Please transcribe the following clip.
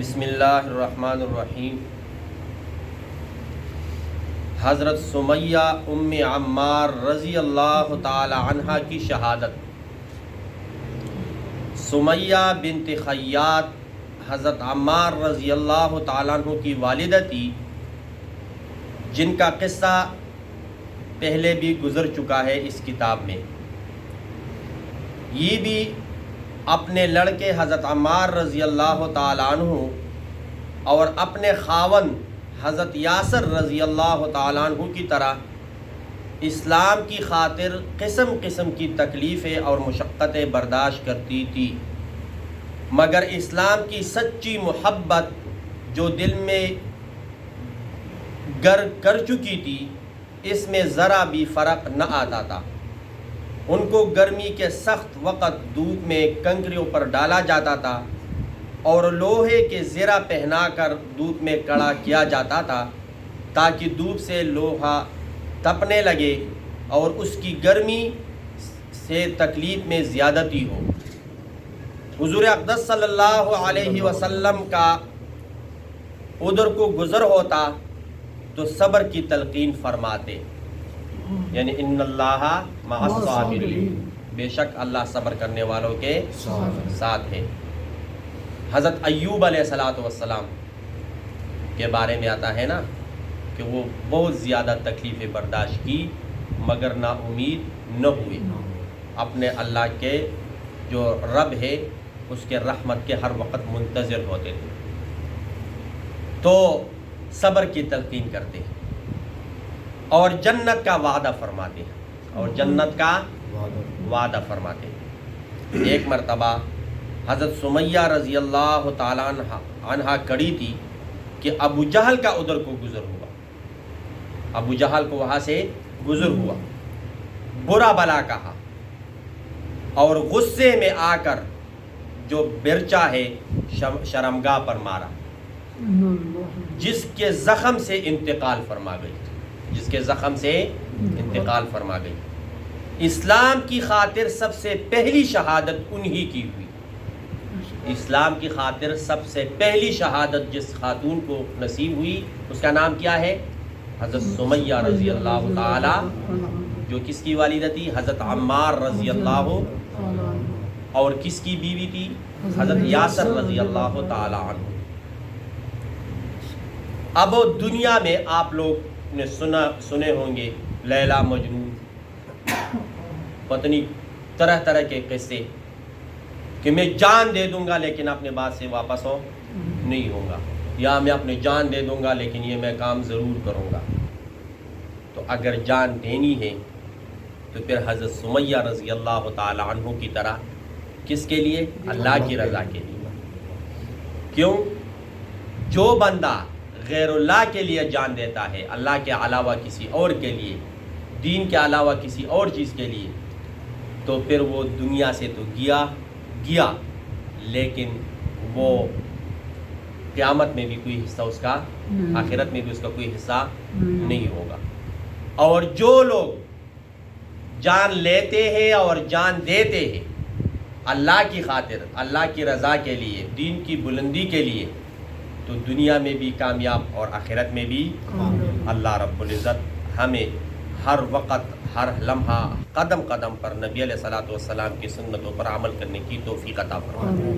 بسم اللہ الرحمن الرحیم۔ حضرت سمیہ ام عمار رضی اللہ تعالی عنہ کی شہادت۔ سمیہ بنت خیاط حضرت عمار رضی اللہ تعالیٰ عنہ کی والدہ تھی، جن کا قصہ پہلے بھی گزر چکا ہے اس کتاب میں۔ یہ بھی اپنے لڑکے حضرت عمار رضی اللہ تعالیٰ عنہ اور اپنے خاوند حضرت یاسر رضی اللہ تعالیٰ عنہ کی طرح اسلام کی خاطر قسم قسم کی تکلیفیں اور مشقتیں برداشت کرتی تھی، مگر اسلام کی سچی محبت جو دل میں گر کر چکی تھی، اس میں ذرا بھی فرق نہ آتا تھا۔ ان کو گرمی کے سخت وقت دھوپ میں کنکریوں پر ڈالا جاتا تھا اور لوہے کے زرہ پہنا کر دھوپ میں کھڑا کیا جاتا تھا تاکہ دھوپ سے لوہا تپنے لگے اور اس کی گرمی سے تکلیف میں زیادتی ہو۔ حضور اقدس صلی اللہ علیہ وسلم کا ادھر کو گزر ہوتا تو صبر کی تلقین فرماتے، یعنی ان اللہ مع الصابرین، بے شک اللہ صبر کرنے والوں کے ساتھ ہے۔ حضرت ایوب علیہ السلام کے بارے میں آتا ہے نا کہ وہ بہت زیادہ تکلیفیں برداشت کی مگر نا امید نہ ہوئے، اپنے اللہ کے جو رب ہے اس کے رحمت کے ہر وقت منتظر ہوتے تھے، تو صبر کی تلقین کرتے ہیں اور جنت کا وعدہ فرماتے ہیں، اور جنت کا وعدہ فرماتے ہیں۔ ایک مرتبہ حضرت سمیہ رضی اللہ تعالیٰ عنہ کڑی تھی کہ ابو جہل کا ادھر کو گزر ہوا، ابو جہل کو وہاں سے گزر ہوا، برا بلا کہا اور غصے میں آ کر جو برچا ہے شرمگاہ پر مارا، جس کے زخم سے انتقال فرما گئی، جس کے زخم سے انتقال فرما گئی۔ اسلام کی خاطر سب سے پہلی شہادت انہی کی ہوئی، اسلام کی خاطر سب سے پہلی شہادت جس خاتون کو نصیب ہوئی اس کا نام کیا ہے؟ حضرت سمیہ رضی اللہ تعالی، جو کس کی والدہ تھی؟ حضرت عمار رضی اللہ، اور کس کی بیوی تھی؟ حضرت یاسر رضی اللہ تعالی عنہ۔ اب دنیا میں آپ لوگ نے سنے ہوں گے لیلا مجنون، پتنی طرح طرح کے قصے کہ میں جان دے دوں گا لیکن اپنے بات سے واپس نہیں ہوں گا، یا میں اپنی جان دے دوں گا لیکن یہ میں کام ضرور کروں گا۔ تو اگر جان دینی ہے تو پھر حضرت سمیہ رضی اللہ تعالی عنہ کی طرح کس کے لیے؟ اللہ کی رضا کے لیے۔ کیوں؟ جو بندہ غیر اللہ کے لیے جان دیتا ہے، اللہ کے علاوہ کسی اور کے لیے، دین کے علاوہ کسی اور چیز کے لیے، تو پھر وہ دنیا سے تو گیا لیکن وہ قیامت میں بھی کوئی حصہ اس کا، آخرت میں بھی اس کا کوئی حصہ نہیں ہوگا۔ اور جو لوگ جان لیتے ہیں اور جان دیتے ہیں اللہ کی خاطر، اللہ کی رضا کے لیے، دین کی بلندی کے لیے، تو دنیا میں بھی کامیاب اور آخرت میں بھی۔ اللہ رب العزت ہمیں ہر وقت، ہر لمحہ، قدم قدم پر نبی علیہ الصلوۃ والسلام کی سنتوں پر عمل کرنے کی توفیق عطا فرمائے۔